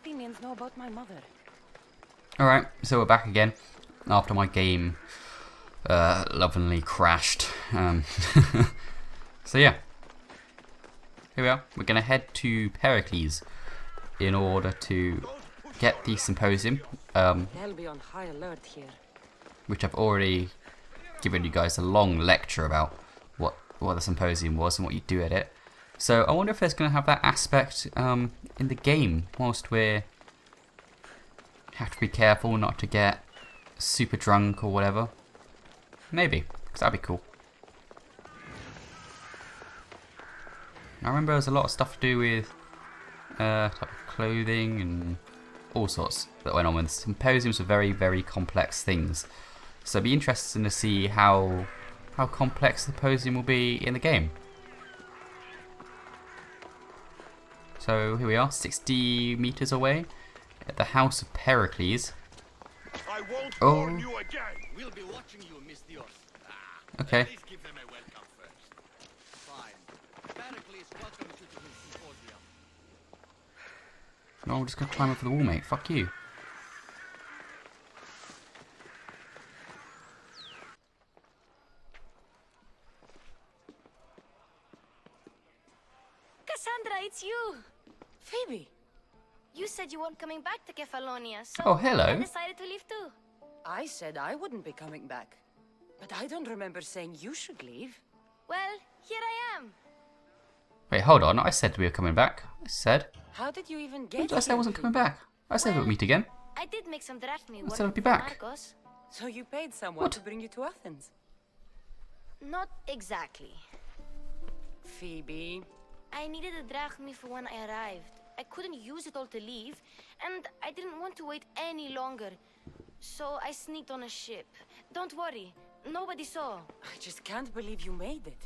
Athenians know about my mother? Alright, so we're back again after my game lovingly crashed. So yeah, here we are. We're going to head to Pericles in order to get the Symposium, They'll be on high alert here. which I've already given you guys a long lecture about what the Symposium was and what you do at it. So I wonder if there's going to have that aspect in the game, whilst we have to be careful not to get super drunk or whatever. Maybe, because that'd be cool. I remember there was a lot of stuff to do with type of clothing and all sorts that went on with Symposiums were very, very complex things. So it'd be interesting to see how complex the Symposium will be in the game. So here we are, 60 meters away at the House of Pericles. I won't warn you again. We'll be watching you, Mystios. Okay. Please give them a welcome first. Fine. Pericles welcomes you to his symposium. No, I'm just gonna climb over the wall, mate. Fuck you. Kassandra, it's you! Phoebe! You said you weren't coming back to Kefalonia, so Oh, hello. I decided to leave too. I said I wouldn't be coming back. But I don't remember saying you should leave. Well, here I am. Wait, hold on. I said we were coming back. I said. How did you even When get did I say I here, wasn't coming Phoebe? back? I said we'd meet again. I did make some drachmi I said I'd working be for back. Marcos. So you paid someone to bring you to Athens? Not exactly. Phoebe. I needed a drachmi for when I arrived. I couldn't use it all to leave, and I didn't want to wait any longer. So I sneaked on a ship. Don't worry, nobody saw. I just can't believe you made it.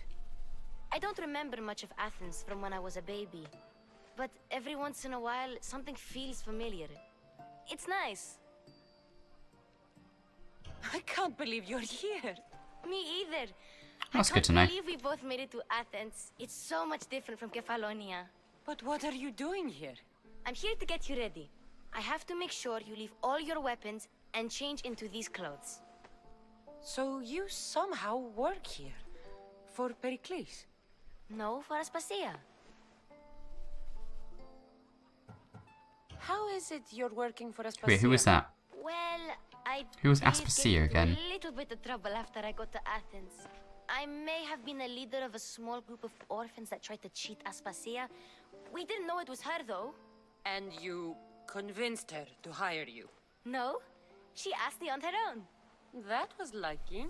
I don't remember much of Athens from when I was a baby. But every once in a while, something feels familiar. It's nice. I can't believe you're here. Me either. That's I good to know. can't believe we both made it to Athens. It's so much different from Kefalonia. But what are you doing here? I'm here to get you ready. I have to make sure you leave all your weapons and change into these clothes. So you somehow work here? For Pericles? No, for Aspasia. How is it you're working for Aspasia? Wait, who was that? Well, I Who was did Aspasia get into again? a little bit of trouble after I got to Athens. I may have been a leader of a small group of orphans that tried to cheat Aspasia. We didn't know it was her, though. And you convinced her to hire you? No, she asked me on her own. That was lucky.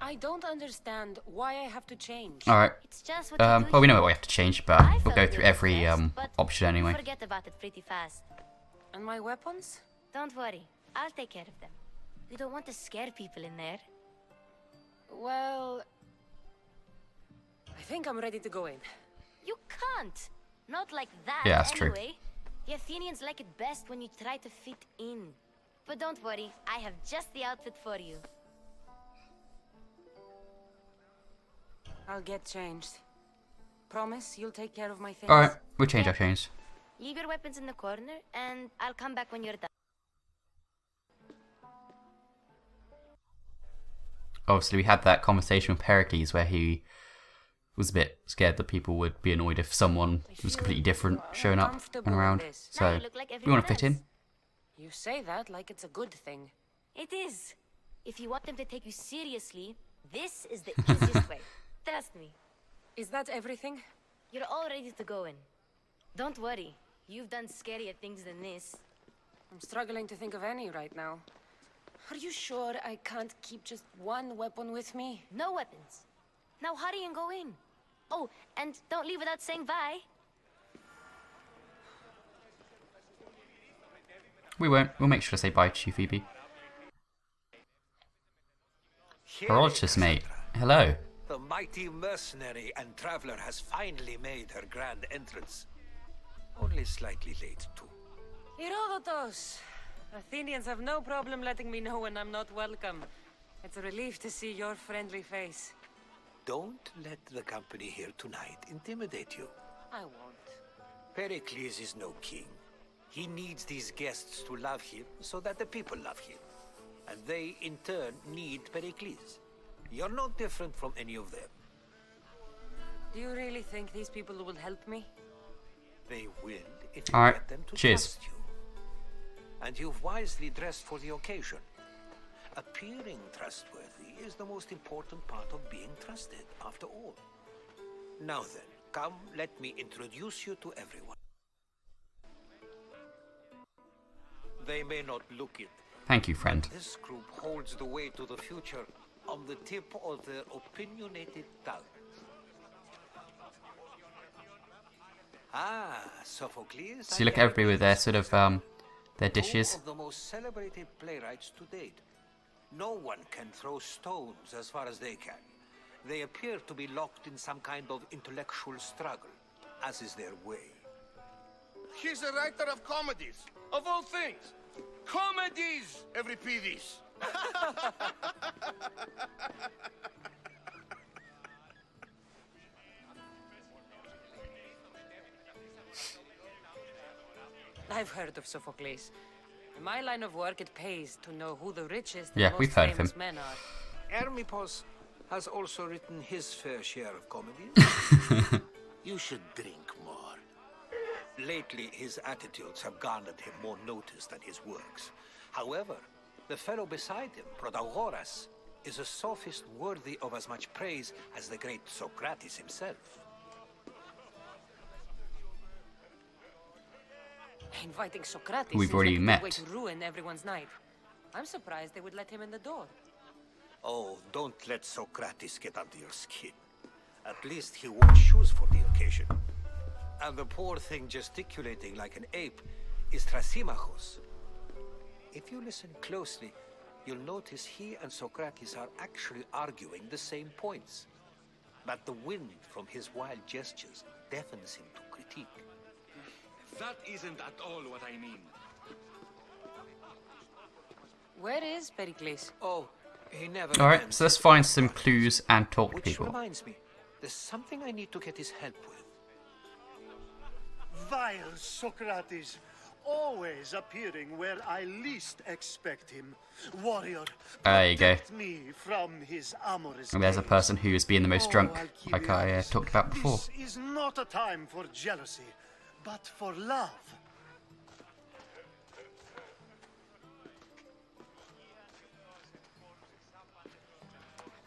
I don't understand why I have to change. All right. It's just what you do Well, we know here. what we have to change, but I we'll felt go it through was every best, but option you anyway. forget about it pretty fast. And my weapons? Don't worry, I'll take care of them. We don't want to scare people in there. Well, I think I'm ready to go in. You can't. Not like that, Yeah, that's true. anyway. The Athenians like it best when you try to fit in. But don't worry, I have just the outfit for you. I'll get changed. Promise you'll take care of my things. All right, we'll change our change. Leave your weapons in the corner, and I'll come back when you're done. Obviously, we had that conversation with Pericles where he was a bit scared that people would be annoyed if someone was completely different showing up and around. Now So you look like we everyone want to fit in. else. You say that like it's a good thing. It is. If you want them to take you seriously, this is the easiest way. Trust me. Is that everything? You're all ready to go in. Don't worry. You've done scarier things than this. I'm struggling to think of any right now. Are you sure I can't keep just one weapon with me? No weapons. Now hurry and go in. Oh, and don't leave without saying bye. We won't. We'll make sure to say bye to you, Phoebe. Herodotus, mate. Hello. The mighty mercenary and traveler has finally made her grand entrance. Only slightly late, too. Herodotus! Athenians have no problem letting me know when I'm not welcome. It's a relief to see your friendly face. Don't let the company here tonight intimidate you. I won't. Pericles is no king. He needs these guests to love him so that the people love him. And they, in turn, need Pericles. You're not different from any of them. Do you really think these people will help me? They will if you Alright, get them to cheers. trust you. And you've wisely dressed for the occasion. Appearing trustworthy is the most important part of being trusted, after all. Now then, come, let me introduce you to everyone. They may not look it. Thank you, friend. This group holds the way to the future on the tip of their opinionated tongue. Ah, Sophocles. So you look at everybody with their sort of their dishes. Two of the most celebrated playwrights to date. No one can throw stones as far as they can. They appear to be locked in some kind of intellectual struggle, as is their way. He's a writer of comedies, of all things. Comedies, Euripides. I've heard of Sophocles. In my line of work, it pays to know who the richest Yeah, and most we've heard of famous him. men are. Hermippos has also written his fair share of comedies. You should drink more. Lately, his attitudes have garnered him more notice than his works. However, the fellow beside him, Protagoras, is a sophist worthy of as much praise as the great Socrates himself. Inviting Socrates We've seems already like a met. good way to ruin everyone's night. I'm surprised they would let him in the door. Oh, don't let Socrates get under your skin. At least he wore shoes for the occasion. And the poor thing gesticulating like an ape is Thrasymachos. If you listen closely, you'll notice he and Socrates are actually arguing the same points. But the wind from his wild gestures deafens him to critique. That isn't at all what I mean. Where is Pericles? Oh, he never Alright, attends so let's the find some parties. clues and talk to Which people. reminds me, there's something I need to get his help with. Vile Socrates, always appearing where I least expect him. Warrior, There you go. protect me from his amorous And there's a gaze. person who is being the most Oh, drunk, like I Alcibiades, talked about before. This is not a time for jealousy, but for love.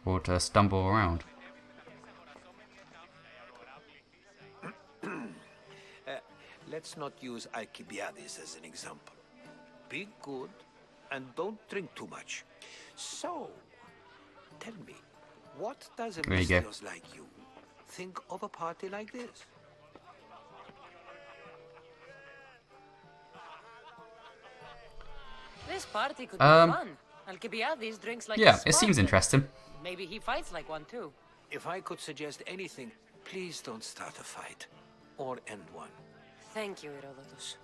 Or to stumble around. Let's not use Alcibiades as an example. Be good and don't drink too much. So, tell me, what does a There you go. Alexios like you think of a party like this? This party could be Um, fun. Alcibiades drinks like a Yeah, it seems Spartan. interesting. Maybe he fights like one too. If I could suggest anything, please don't start a fight. Or end one. Thank you, Herodotus.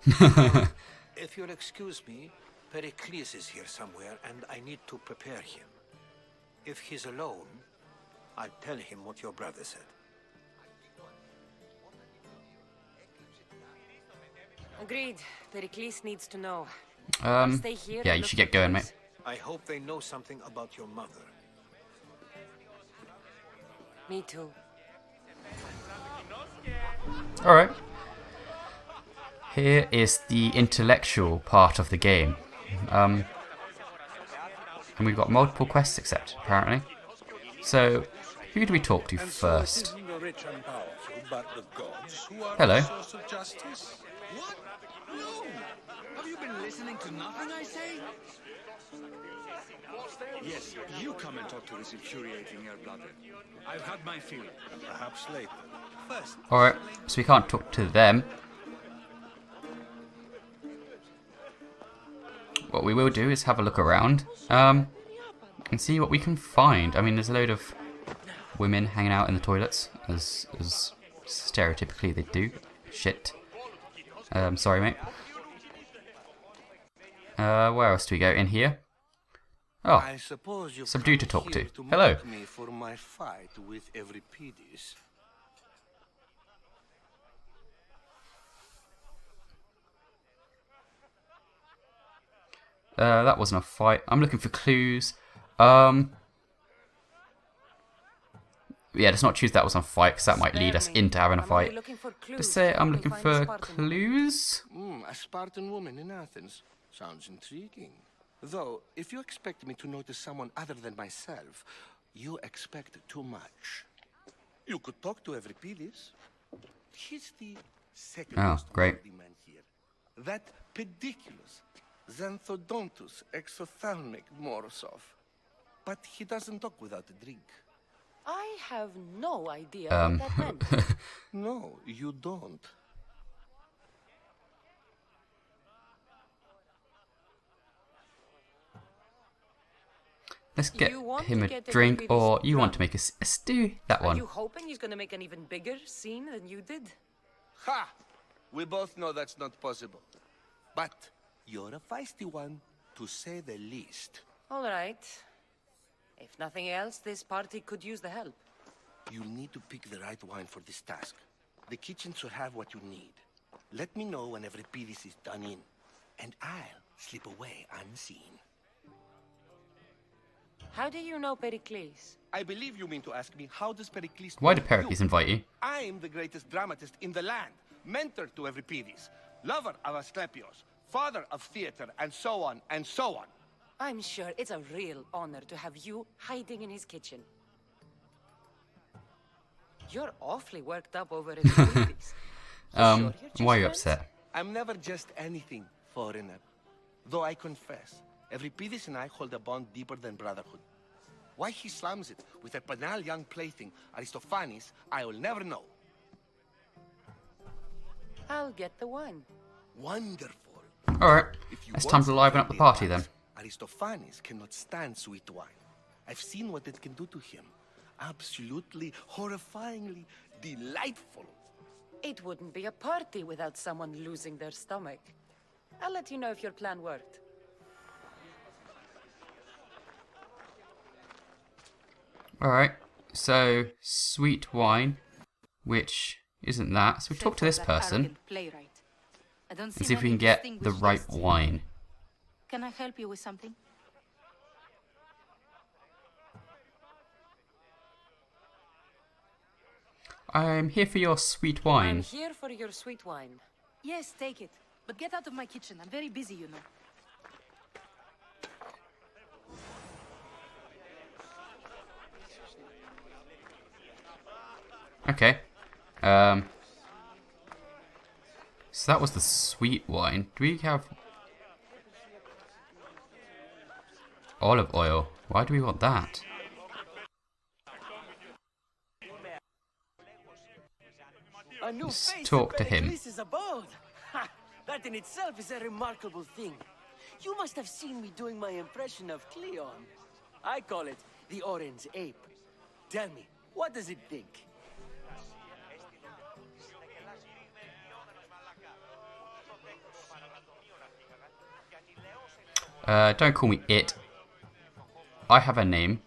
If you'll excuse me, Pericles is here somewhere and I need to prepare him. If he's alone, I'll tell him what your brother said. Agreed. Pericles needs to know. Stay here Yeah, and you look should for get going, clues. mate. I hope they know something about your mother. Me too. Alright. Here is the intellectual part of the game. And we've got multiple quests accepted, apparently. So, who do we talk to first? So it isn't the rich and powerful, but the gods who are Hello. the source of justice? What? No! Have you been listening to nothing I say? Yes, you come and talk to this infuriating air brother. I've had my fill. Perhaps later. First, Alright, so we can't talk to them. What we will do is have a look around, and see what we can find. I mean, there's a load of women hanging out in the toilets, as stereotypically they do. Shit. Sorry, mate. Where else do we go? In here? Oh, I suppose you've some dude to come talk to. here Hello. mock me for my fight with Euripides. That wasn't a fight. I'm looking for clues. Yeah, let's not choose that was a fight, because that might lead us into having a fight. Just say I'm looking for clues. A Spartan woman in Athens. Sounds intriguing. Though, if you expect me to notice someone other than myself, you expect too much. You could talk to Euripides. He's the second most great. worthy man here. That pediculous, xanthodontus exophthalmic Morosov. But he doesn't talk without a drink. I have no idea what that meant. No, you don't. Let's get him a drink, or you want to make a stew? That Are one. you hoping he's gonna make an even bigger scene than you did? Ha! We both know that's not possible. But you're a feisty one, to say the least. All right. If nothing else, this party could use the help. You'll need to pick the right wine for this task. The kitchen should have what you need. Let me know when Euripides is done in, and I'll slip away unseen. How do you know Pericles? I believe you mean to ask me, how does Pericles... Why did Pericles invite you? I'm the greatest dramatist in the land, mentor to Euripides, lover of Asclepios, father of theater, and so on, and so on. I'm sure it's a real honor to have you hiding in his kitchen. You're awfully worked up over Euripides. Why are you upset? I'm never just anything, foreigner. Though I confess, Euripides and I hold a bond deeper than brotherhood. Why he slams it with a banal young plaything, Aristophanes, I will never know. I'll get the wine. Wonderful. Alright, If you it's want time to liven up the party then. Aristophanes cannot stand sweet wine. I've seen what it can do to him. Absolutely, horrifyingly delightful. It wouldn't be a party without someone losing their stomach. I'll let you know if your plan worked. Alright, so sweet wine, which isn't that. So we talk to this person and see if we can get the right wine. Can I help you with something? I'm here for your sweet wine. I'm here for your sweet wine. Yes, take it. But get out of my kitchen. I'm very busy, you know. Okay. So that was the sweet wine. Do we have olive oil? Why do we want that? Let's talk to him. Is abode. Ha! That in itself is a remarkable thing. You must have seen me doing my impression of Cleon. I call it the orange ape. Tell me, what does it think? Don't call me it. I have a name.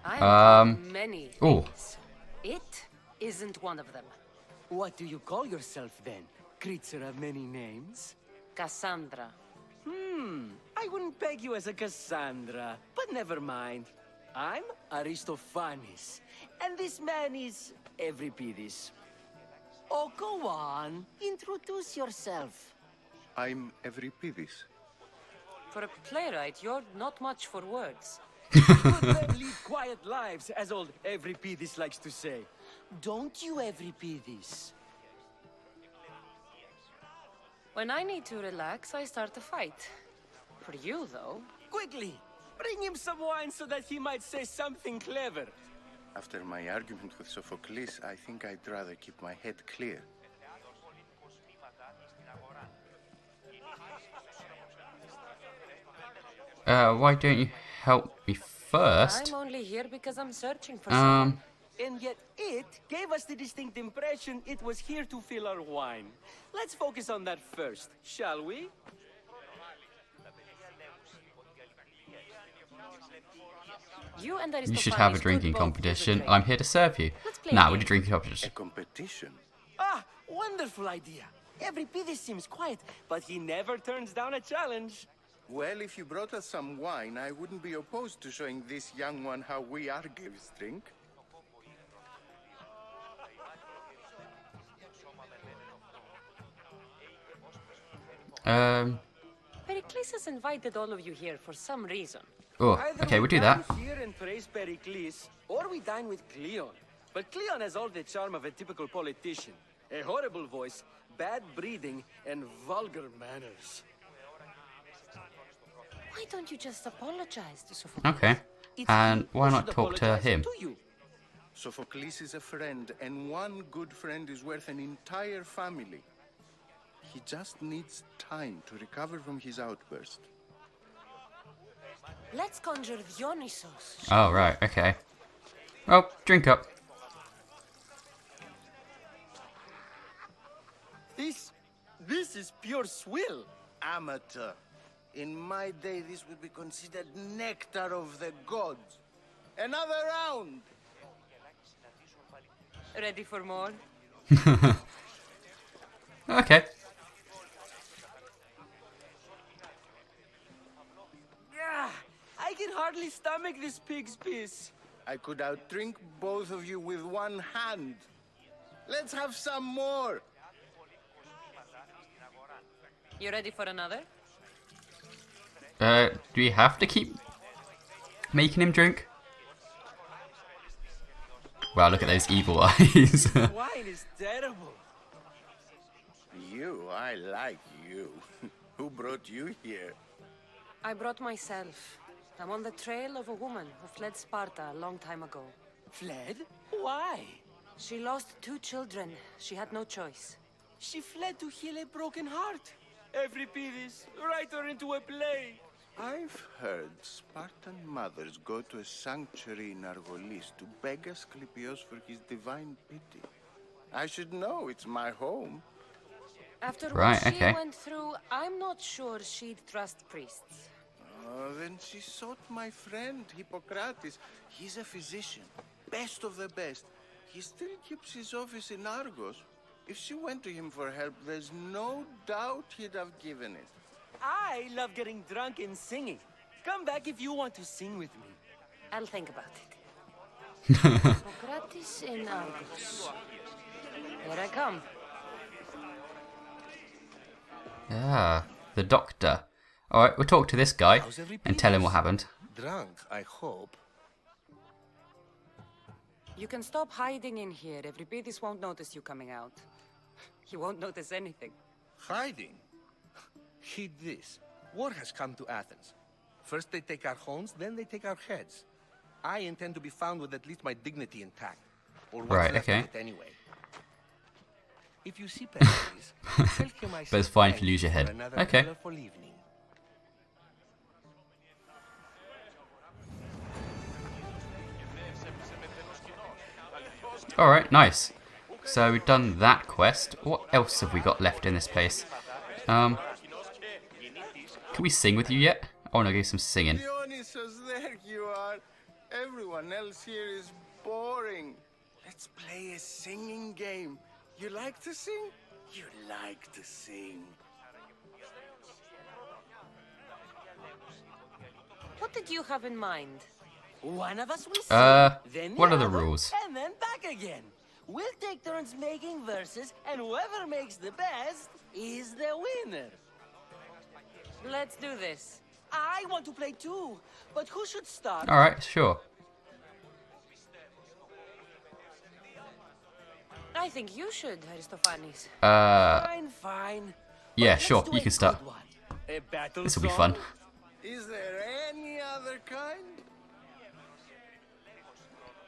Many Oh. things. It isn't one of them. What do you call yourself then? Creature of many names? Kassandra. I wouldn't peg you as a Kassandra, but never mind. I'm Aristophanes, and this man is Euripides. Oh, go on. Introduce yourself. I'm Euripides. For a playwright, you're not much for words. Good men lead quiet lives, as old Euripides likes to say. Don't you, Euripides? When I need to relax, I start a fight. For you, though. Quickly, bring him some wine so that he might say something clever. After my argument with Sophocles, I think I'd rather keep my head clear. Why don't you help me first? I'm only here because I'm searching for someone. And yet it gave us the distinct impression it was here to fill our wine. Let's focus on that first, shall we? You and You should have a drinking competition. I'm here to serve you. Now, would you drink a A competition? competition? Ah, wonderful idea. Euripides seems quiet, but he never turns down a challenge. Well, if you brought us some wine, I wouldn't be opposed to showing this young one how we Argives drink. Pericles has invited all of you here for some reason. Oh, okay, we'll do that. Either we dine here and praise Pericles, or we dine with Cleon. But Cleon has all the charm of a typical politician. A horrible voice, bad breeding, and vulgar manners. Why don't you just apologize to Sophocles? Okay. And why not talk to him? Sophocles is a friend, and one good friend is worth an entire family. He just needs time to recover from his outburst. Let's conjure Dionysos. Oh, right, okay. Well, drink up. This is pure swill. Amateur. In my day, this would be considered nectar of the gods. Another round! Ready for more? Okay. Yeah, I can hardly stomach this pig's piss. I could outdrink both of you with one hand. Let's have some more! You ready for another? Do we have to keep making him drink? Wow, look at those evil eyes. Wine is terrible. You, I like you. Who brought you here? I brought myself. I'm on the trail of a woman who fled Sparta a long time ago. Fled? Why? She lost 2 children. She had no choice. She fled to heal a broken heart. Euripides, write her into a play. I've heard Spartan mothers go to a sanctuary in Argolis to beg Asclepios for his divine pity. I should know, it's my home. After Right, what she okay. went through, I'm not sure she'd trust priests. Then she sought my friend, Hippocrates. He's a physician, best of the best. He still keeps his office in Argos. If she went to him for help, there's no doubt he'd have given it. I love getting drunk and singing. Come back if you want to sing with me. I'll think about it. Hippocrates in Argos. Here I come. Ah, the doctor. Alright, we'll talk to this guy How's and tell him what happened. Drunk, I hope. You can stop hiding in here. Euripides won't notice you coming out. He won't notice anything. Hiding? Heed this. War has come to Athens. First they take our homes, then they take our heads. I intend to be found with at least my dignity intact. Or what's Right, left okay. of it anyway. If you see Pericles, tell him I But it's said fine if thank you lose your for head. another Okay. colorful evening. Alright, nice. So we've done that quest. What else have we got left in this place? Can we sing with you yet? I want to do some singing. Dionysos, there you are. Everyone else here is boring. Let's play a singing game. You like to sing? You like to sing. What did you have in mind? One of us will sing, then what are the other, rules? and then back again. We'll take turns making verses, and whoever makes the best is the winner. Let's do this. I want to play too, but who should start? Alright, sure. I think you should, Aristophanes. Fine, fine. Yeah, But sure, let's do you a can start. good one. A battle This will be song? fun. Is there any other kind?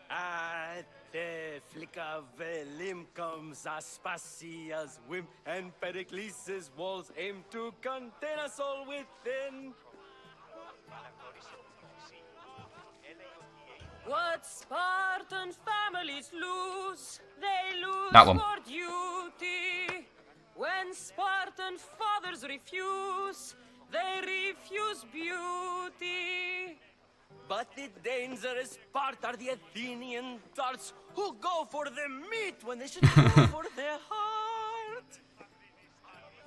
At the flick of a limb comes Aspasia's whim, and Pericles' walls aim to contain us all within. What Spartan families lose, they lose That one. for duty. When Spartan fathers refuse, they refuse beauty. But the dangerous part are the Athenian darts who go for the meat when they should go for the heart.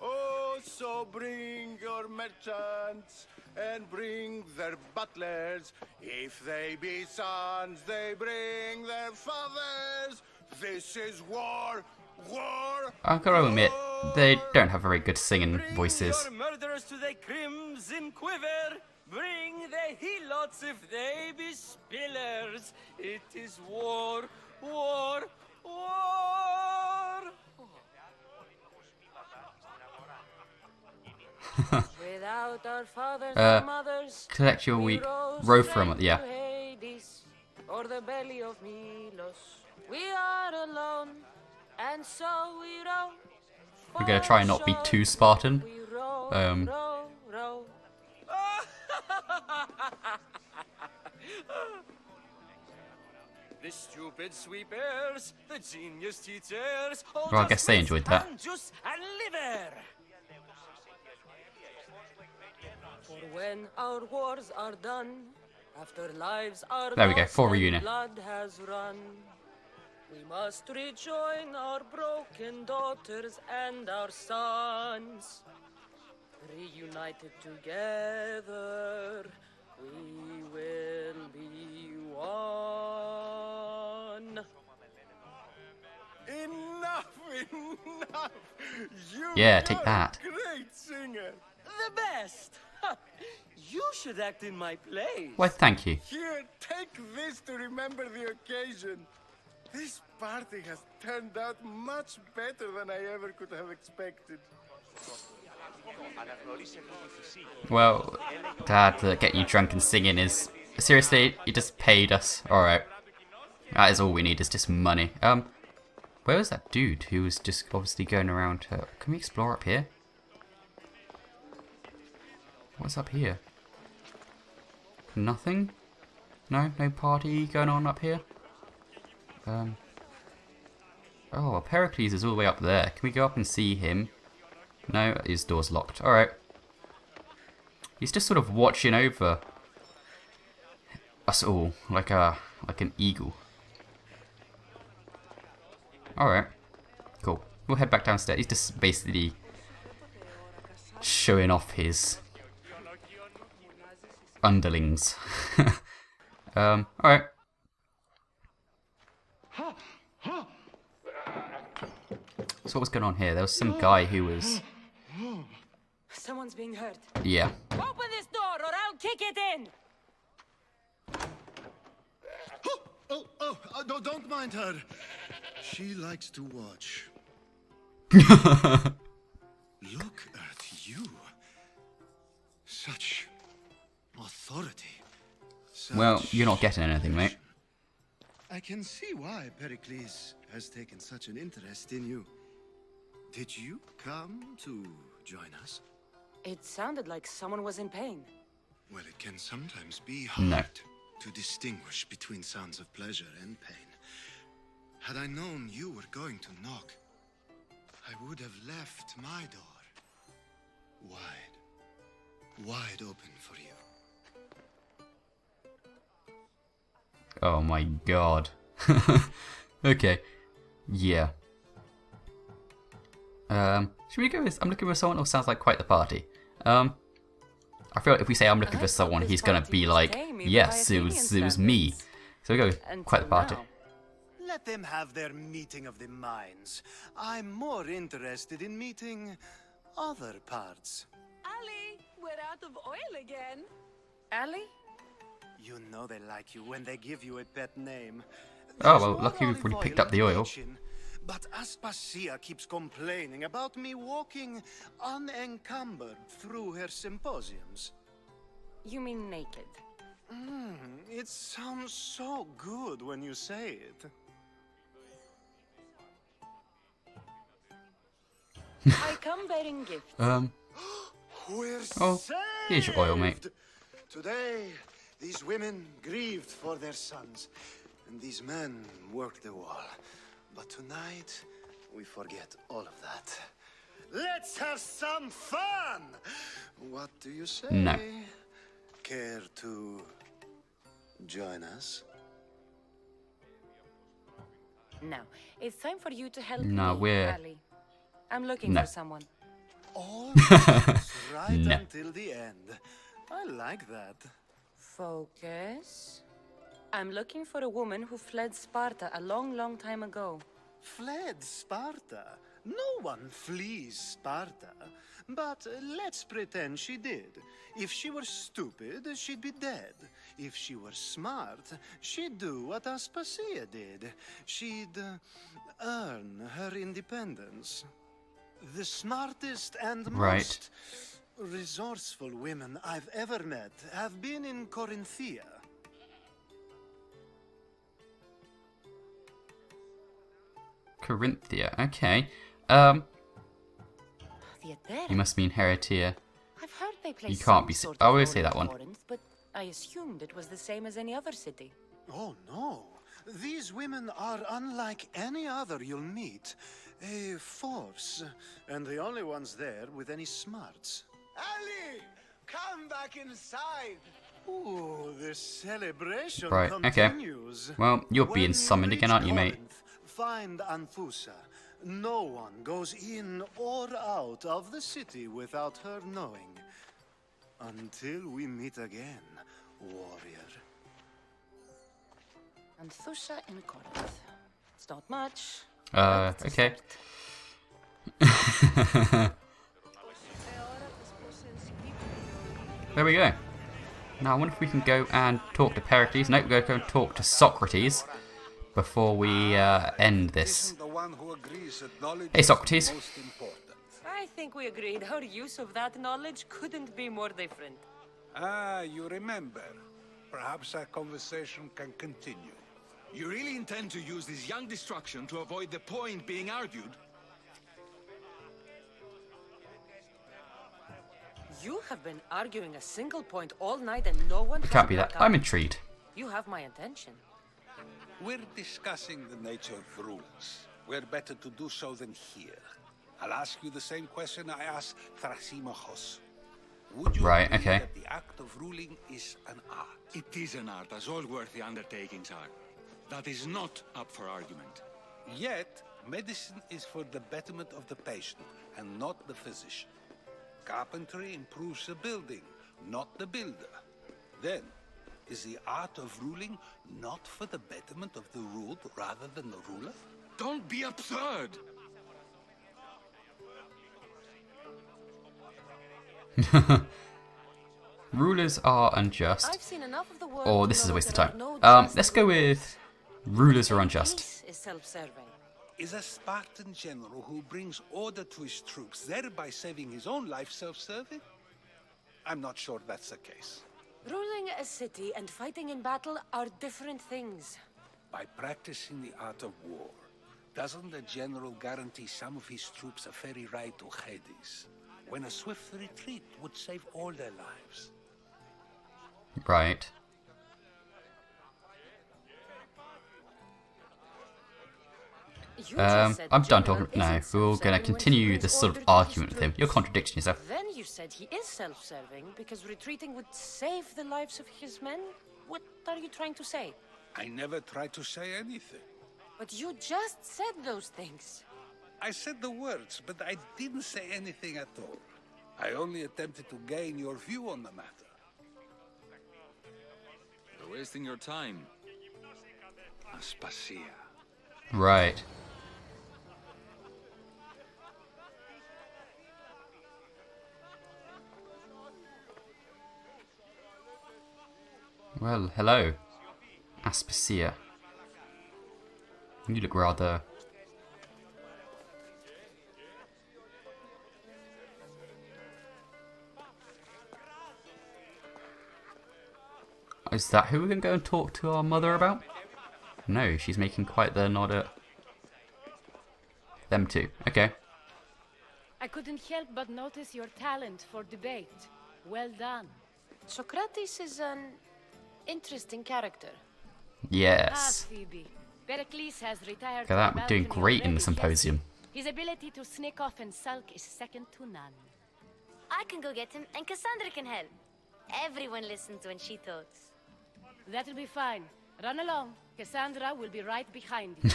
Oh, So bring your merchants and bring their butlers. If they be sons, they bring their fathers. This is war, war. I've got to admit, they don't have very good singing voices. Bring your murderers to the crimson quiver. Bring the helots if they be spillers. It is war, war, war. Without our fathers and mothers, collect your we weak rose row straight from it, yeah. to Hades, or the belly of Milos. We are alone, and so we row. We're gonna try and not be too Spartan. We row, row, row. The stupid sweepers, the genius teachers. Well, I guess they enjoyed that. And juice and liver. For when our wars are done, after lives are There we go, lost full and reunion. blood has run, we must rejoin our broken daughters and our sons. Reunited together, we will be one. Enough, enough! Yeah, take that. Great singer. The best. You should act in my place. Why, thank you. Here, take this to remember the occasion. This party has turned out much better than I ever could have expected. Well, Dad, getting you drunk and singing is... Seriously, you just paid us. Alright. That is all we need, is just money. Where was that dude who was just obviously going around... can we explore up here? What's up here? Nothing? No? No party going on up here? Oh, Pericles is all the way up there. Can we go up and see him? No, his door's locked. Alright. He's just sort of watching over us all, like an eagle. Alright. Cool. We'll head back downstairs. He's just basically showing off his underlings. Alright. So what was going on here? There was some guy who was... Someone's being hurt. Yeah. Open this door or I'll kick it in! No, don't mind her. She likes to watch. Look at you. Such authority. Well, Such you're not getting anything, mate. I can see why Pericles has taken such an interest in you. Did you come to join us? It sounded like someone was in pain. Well, it can sometimes be hard to distinguish between sounds of pleasure and pain. Had I known you were going to knock, I would have left my door wide open for you. Oh my god. Okay. Yeah. Should we go with... I'm looking for someone who sounds like quite the party. I feel like if we say I'm looking for someone, he's gonna be like, yes, it was me. So we go with quite the party. Let them have their meeting of the minds. I'm more interested in meeting other parts. Ali, we're out of oil again. Ali? You know they like you when they give you a pet name. Oh, well, lucky we've already picked up the oil. But Aspasia keeps complaining about me walking unencumbered through her symposiums. You mean naked? It sounds so good when you say it. I come bearing gifts. We're Oh, here's your oil, mate. saved. Today, these women grieved for their sons, and these men worked the wall. But tonight, we forget all of that. Let's have some fun! What do you say? No. Care to join us? Now, it's time for you to help No, me, we're... Ali. I'm looking No. for someone. All focus right No. until the end. I like that. Focus. I'm looking for a woman who fled Sparta a long, long time ago. Fled Sparta? No one flees Sparta. But let's pretend she did. If she were stupid, she'd be dead. If she were smart, she'd do what Aspasia did. She'd earn her independence. The smartest and most resourceful women I've ever met have been in Corinthia. Corinthia. Okay. You must mean Heretia. I've heard they play You can't be. some sort I of always role say that in one. Corinth, but I assumed it was the same as any other city. Oh no, these women are unlike any other you'll meet. A force, and the only ones there with any smarts. Ali, come back inside. Ooh, the celebration continues. Okay. Well, you're being summoned again, aren't you, mate? Find Anfusa. No one goes in or out of the city without her knowing. Until we meet again, warrior. Anthusa in Corinth. It's not much. Okay. There we go. Now, I wonder if we can go and talk to Pericles. Nope, we're going to go and talk to Socrates before we end this. Hey, Socrates. I think we agreed our use of that knowledge couldn't be more different. Ah, you remember. Perhaps our conversation can continue. You really intend to use this young destruction to avoid the point being argued? You have been arguing a single point all night and no one It can't be that. I'm intrigued. You have my attention. We're discussing the nature of rules. We're better to do so than here. I'll ask you the same question I asked Thrasymachos. Would you agree that the act of ruling is an art? It is an art, as all worthy undertakings are. That is not up for argument. Yet, medicine is for the betterment of the patient, and not the physician. Carpentry improves the building, not the builder. Then, is the art of ruling not for the betterment of the ruled rather than the ruler? Don't be absurd! Rulers are unjust. I've seen enough of the world Or this is a waste of time. Let's go with rulers are unjust. Is self-serving. Is a Spartan general who brings order to his troops, thereby saving his own life, self-serving? I'm not sure that's the case. Ruling a city and fighting in battle are different things. By practicing the art of war, doesn't the general guarantee some of his troops a ferry ride to Hades, when a swift retreat would save all their lives? Right. I'm done talking. No, we're going to continue this sort of argument with him. You're contradicting yourself. Then you said he is self-serving because retreating would save the lives of his men? What are you trying to say? I never tried to say anything. But you just said those things. I said the words, but I didn't say anything at all. I only attempted to gain your view on the matter. You're wasting your time. Aspasia. Right. Well, hello, Aspasia. You look rather... Is that who we're going to go and talk to our mother about? No, she's making quite the nod at them too. Okay. I couldn't help but notice your talent for debate. Well done. Socrates is an interesting character. Yes. Phoebe. Pericles has retired. Look at that, we're doing great in the Symposium. His ability to sneak off and sulk is second to none. I can go get him, and Kassandra can help. Everyone listens when she talks. That'll be fine. Run along. Kassandra will be right behind you.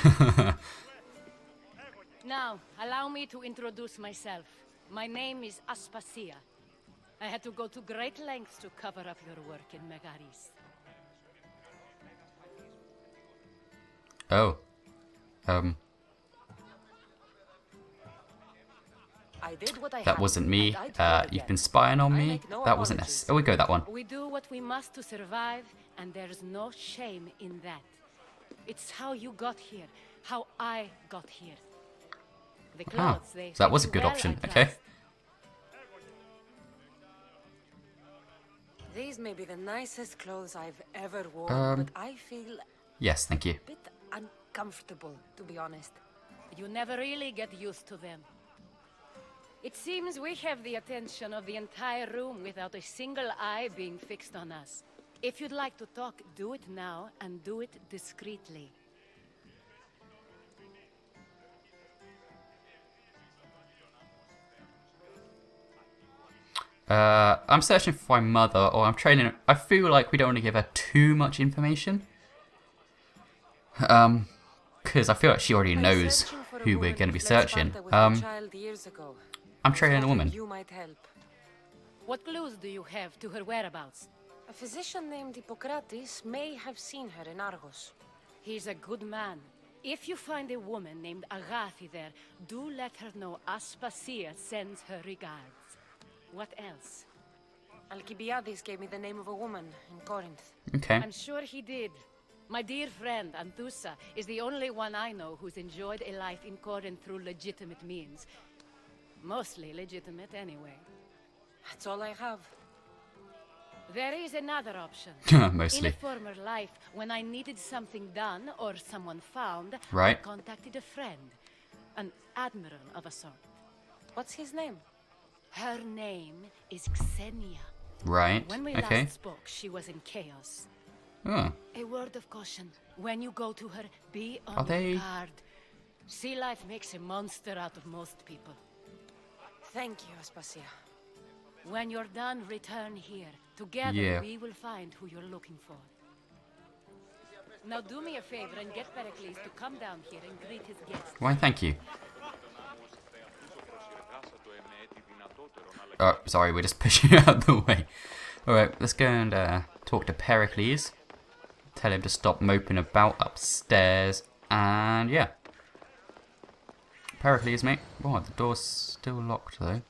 Now, allow me to introduce myself. My name is Aspasia. I had to go to great lengths to cover up your work in Megaris. Oh. I did what I That had wasn't to, me. and I did it You've again. been spying on I me. make no That wasn't apologies. Oh, we go that one. We do what we must to survive, and there's no shame in that. It's how you got here, how I got here. The clothes, they So that fit was a you good well, option. I Okay. trust. These may be the nicest clothes I've ever worn, but I feel Yes, thank you. a bit uncomfortable, to be honest. You never really get used to them. It seems we have the attention of the entire room without a single eye being fixed on us. If you'd like to talk, do it now, and do it discreetly. I'm searching for my mother, or I'm trailing. I feel like we don't want to give her too much information. Because I feel like she already knows who we're going to be searching. I'm trailing a woman. You might help. What clues do you have to her whereabouts? A physician named Hippocrates may have seen her in Argos. He's a good man. If you find a woman named Agathi there, do let her know Aspasia sends her regards. What else? Alcibiades gave me the name of a woman in Corinth. Okay. I'm sure he did. My dear friend, Anthusa, is the only one I know who's enjoyed a life in Corinth through legitimate means. Mostly legitimate, anyway. That's all I have. There is another option. Mostly. In a former life, when I needed something done or someone found, Right. I contacted a friend. An admiral of a sort. What's his name? Her name is Xenia. Right. When we Okay. last spoke, she was in chaos. Oh. A word of caution. When you go to her, be on Are they- your guard. Sea life makes a monster out of most people. Thank you, Aspasia. When you're done, return here. Together, Yeah. we will find who you're looking for. Now do me a favor and get Pericles to come down here and greet his guests. Why, thank you. Oh, sorry, we're just pushing out of the way. Alright, let's go and talk to Pericles. Tell him to stop moping about upstairs. And yeah. Pericles, mate. Oh, the door's still locked though.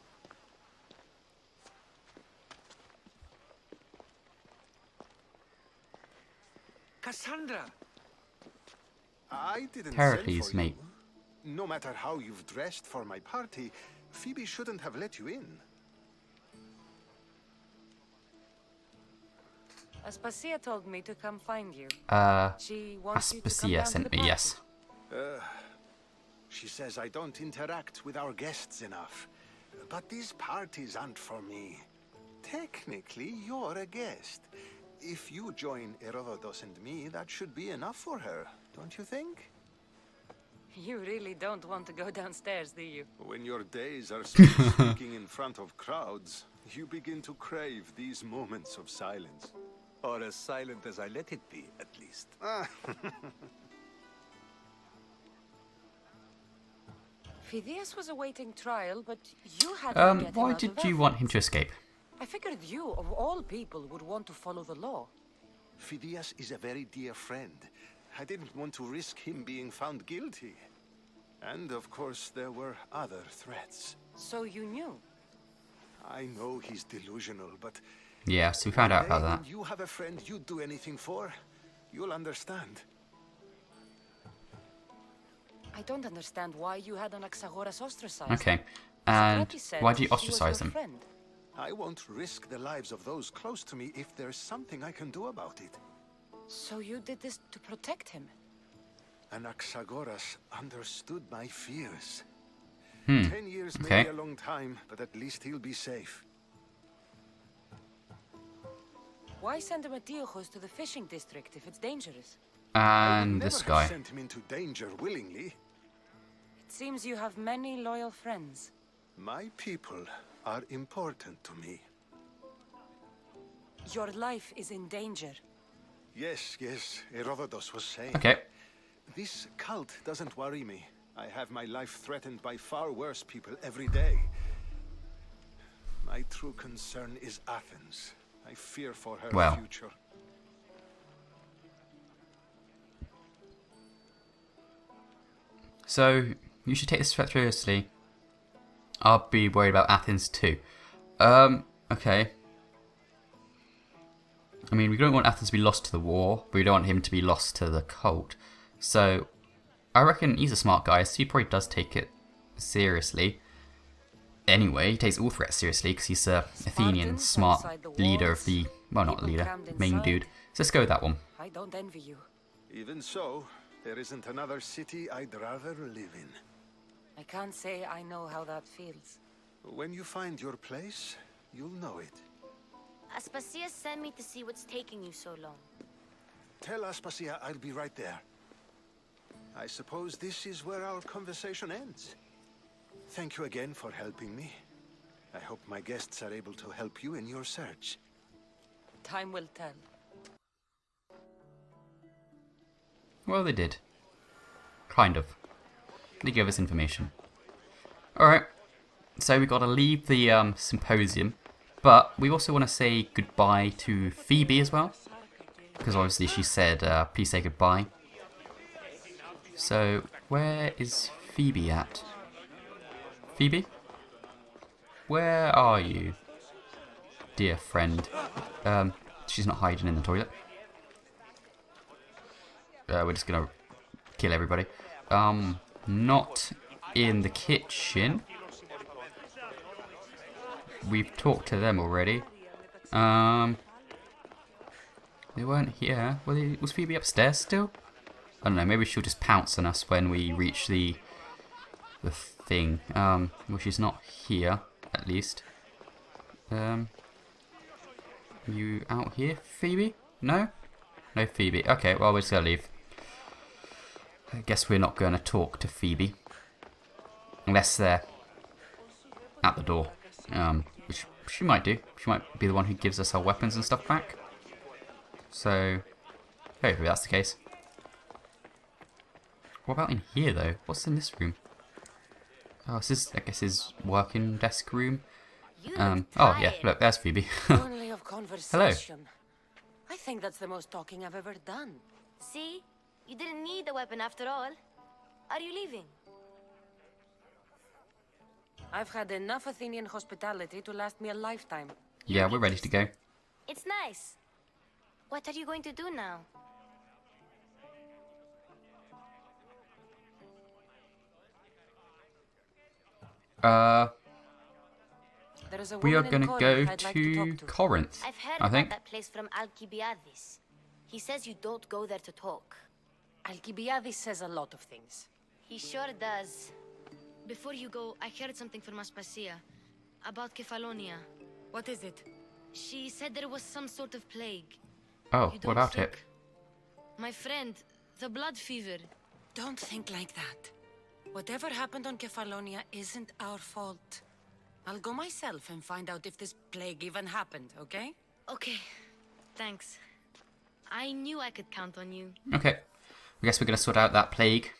Kassandra! I didn't Pericles, send for mate. you. No matter how you've dressed for my party, Phoebe shouldn't have let you in. Aspasia told me to come find you. She wants you to come Aspasia down to sent the me, party. yes. She says I don't interact with our guests enough. But these parties aren't for me. Technically, you're a guest. If you join Herodotus and me, that should be enough for her, don't you think? You really don't want to go downstairs, do you? When your days are spent speaking in front of crowds, you begin to crave these moments of silence. Or as silent as I let it be, at least. Phidias was awaiting trial, but you had to get him Why out did of you want him to escape? I figured you, of all people, would want to follow the law. Phidias is a very dear friend. I didn't want to risk him being found guilty. And of course, there were other threats. So you knew? I know he's delusional, but... Yeah, so we found out about when that. you have a friend you'd do anything for, you'll understand. I don't understand why you had Anaxagoras ostracized. Okay. And Socrates said why do you he was ostracize your them? friend. I won't risk the lives of those close to me if there's something I can do about it. So you did this to protect him? Anaxagoras understood my fears. 10 10 years may be a long time, but at least he'll be safe. Why send Emetiochos to the fishing district if it's dangerous? And Never this have guy. sent him into danger willingly. It seems you have many loyal friends. My people are important to me. Your life is in danger. Yes, Herodotus was saying. Okay. This cult doesn't worry me. I have my life threatened by far worse people every day. true concern is Athens. I fear for her Well. future. So, you should take this threat seriously. I'll be worried about Athens too. Okay. I mean, we don't want Athens to be lost to the war, but we don't want him to be lost to the cult. So, I reckon he's a smart guy, so he probably does take it seriously. Anyway, he takes all threats seriously because he's a Athenian, smart leader of the... Well, not leader, main dude. So let's go with that one. I don't envy you. Even so, there isn't another city I'd rather live in. I can't say I know how that feels. When you find your place, you'll know it. Aspasia sent me to see what's taking you so long. Tell Aspasia I'll be right there. I suppose this is where our conversation ends. Thank you again for helping me. I hope my guests are able to help you in your search. Time will tell. Well, they did. Kind of. They gave us information. Alright. So we gotta leave the Symposium. But we also want to say goodbye to Phoebe as well. Because obviously she said, please say goodbye. So, where is Phoebe at? Phoebe? Where are you? Dear friend. She's not hiding in the toilet. We're just gonna kill everybody. Not in the kitchen. We've talked to them already. They weren't here. Was Phoebe upstairs still? I don't know, maybe she'll just pounce on us when we reach the thing. Well, she's not here, at least. You out here, Phoebe? No? No Phoebe. Okay, well, we're just gonna leave. I guess we're not gonna talk to Phoebe. Unless they're at the door. Which she might do. She might be the one who gives us our weapons and stuff back. So, hopefully that's the case. What about in here, though? What's in this room? Oh, this is, I guess, his working desk room. Oh, yeah, look, there's Phoebe. Only of Hello. conversation. I think that's the most talking I've ever done. See? You didn't need the weapon after all. Are you leaving? I've had enough Athenian hospitality to last me a lifetime. Yeah, we're ready to go. It's nice. What are you going to do now? We are going to go to Corinth, I've heard I think. about that place from Alcibiades. He says you don't go there to talk. Alcibiades says a lot of things. He sure does. Before you go, I heard something from Aspasia about Kefalonia. What is it? She said there was some sort of plague. Oh, You what don't about think- it? My friend, the blood fever. Don't think like that. Whatever happened on Kefalonia isn't our fault. I'll go myself and find out if this plague even happened, okay? Okay, thanks. I knew I could count on you. Okay. I guess we're going to sort out that plague.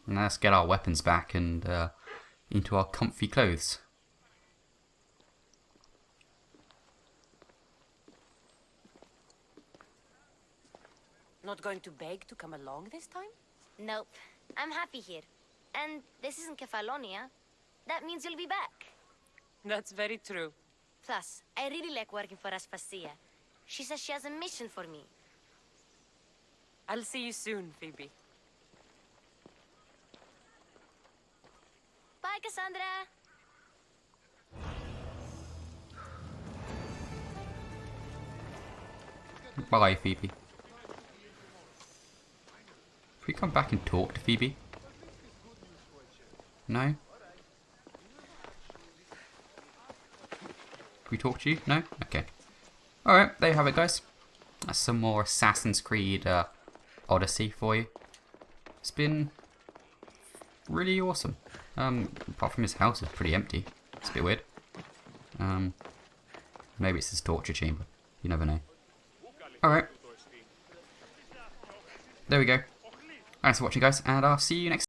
And let's get our weapons back and into our comfy clothes. Not going to beg to come along this time? Nope, I'm happy here. And this isn't Kefalonia. That means you'll be back. That's very true. Plus, I really like working for Aspasia. She says she has a mission for me. I'll see you soon, Phoebe. Bye, Kassandra! Bye, Phoebe. Can we come back and talk to Phoebe? No? Can we talk to you? No? Okay. Alright, there you have it, guys. That's some more Assassin's Creed Odyssey for you. It's been really awesome. Apart from his house is pretty empty. It's a bit weird. Maybe it's his torture chamber. You never know. Alright. There we go. Thanks for watching, guys, and I'll see you next time.